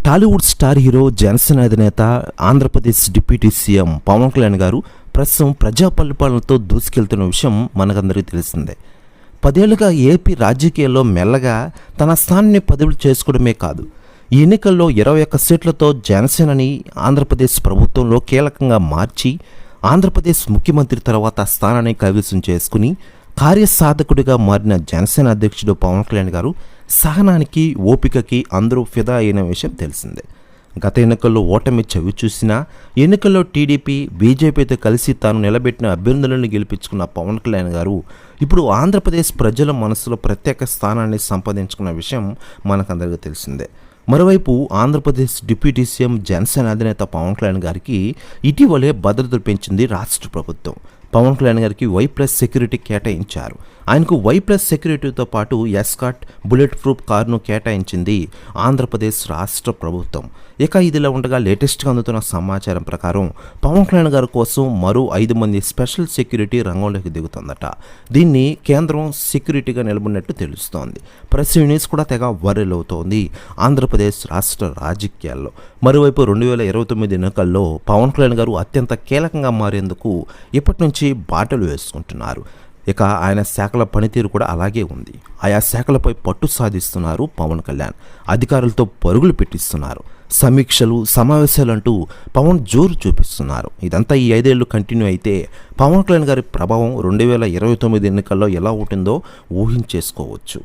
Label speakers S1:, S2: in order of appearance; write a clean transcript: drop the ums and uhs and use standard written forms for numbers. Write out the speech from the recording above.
S1: Tollywood star hero Janasena అధినేత Andhra Pradesh deputy CM Pawan Kalyan గారు ప్రస్తుతం ప్రజా పరిపాలనతో దూసుకెళ్తున్న విషయం మనకందరికీ తెలిసిందే. 10 ఏళ్లుగా ఏపీ రాజకీయాల్లో మెల్లగా తన స్థానాన్ని పదివులు చేసుకోవడమే కాదు, ఈ ఎన్నికల్లో 21 సీట్లతో జనసేనని ఆంధ్రప్రదేశ్ ప్రభుత్వంలో కీలకంగా మార్చి ఆంధ్రప్రదేశ్ ముఖ్యమంత్రి తర్వాత స్థానాన్ని కైవసం చేసుకుని కార్యసాధకుడిగా మారిన జనసేన అధ్యక్షుడు పవన్ కళ్యాణ్ గారు సహనానికి ఓపికకి అందరూ ఫిదా అయిన విషయం తెలిసిందే. గత ఎన్నికల్లో ఓటమి చవి చూసినా ఎన్నికల్లో టీడీపీ బీజేపీతో కలిసి తాను నిలబెట్టిన అభ్యర్థులను గెలిపించుకున్న పవన్ కళ్యాణ్ గారు ఇప్పుడు ఆంధ్రప్రదేశ్ ప్రజల మనసులో ప్రత్యేక స్థానాన్ని సంపాదించుకున్న విషయం మనకందరికీ తెలిసిందే. మరోవైపు ఆంధ్రప్రదేశ్ డిప్యూటీ సీఎం జనసేన అధినేత పవన్ కళ్యాణ్ గారికి ఇటీవలే భద్రతలు పెంచింది రాష్ట్ర ప్రభుత్వం. పవన్ కళ్యాణ్ గారికి Y+ సెక్యూరిటీ కేటాయించారు. ఆయనకు Y+ సెక్యూరిటీతో పాటు ఎస్కాట్ బుల్లెట్ ప్రూఫ్ కారును కేటాయించింది ఆంధ్రప్రదేశ్ రాష్ట్ర ప్రభుత్వం. ఇక ఇదిలా ఉండగా లేటెస్ట్గా అందుతున్న సమాచారం ప్రకారం పవన్ కళ్యాణ్ గారి కోసం మరో 5 మంది స్పెషల్ సెక్యూరిటీ రంగంలోకి దిగుతుందట. దీన్ని కేంద్రం సెక్యూరిటీగా నిలబడినట్టు తెలుస్తోంది. ప్రెస్ న్యూస్ కూడా తెగ వైరల్ అవుతోంది ఆంధ్రప్రదేశ్ రాష్ట్ర రాజకీయాల్లో. మరోవైపు 2029 ఎన్నికల్లో పవన్ కళ్యాణ్ గారు అత్యంత కీలకంగా మారేందుకు ఇప్పటి నుంచి బాటలు వేసుకుంటున్నారు. ఇక ఆయన శాఖల పనితీరు కూడా అలాగే ఉంది. ఆయా శాఖలపై పట్టు సాధిస్తున్నారు పవన్ కళ్యాణ్. అధికారులతో పరుగులు పెట్టిస్తున్నారు. సమీక్షలు సమావేశాలంటూ పవన్ జోరు చూపిస్తున్నారు. ఇదంతా ఈ 5 ఏళ్లు కంటిన్యూ అయితే పవన్ కళ్యాణ్ గారి ప్రభావం 2029 ఎన్నికల్లో ఎలా ఉంటుందో ఊహించేసుకోవచ్చు.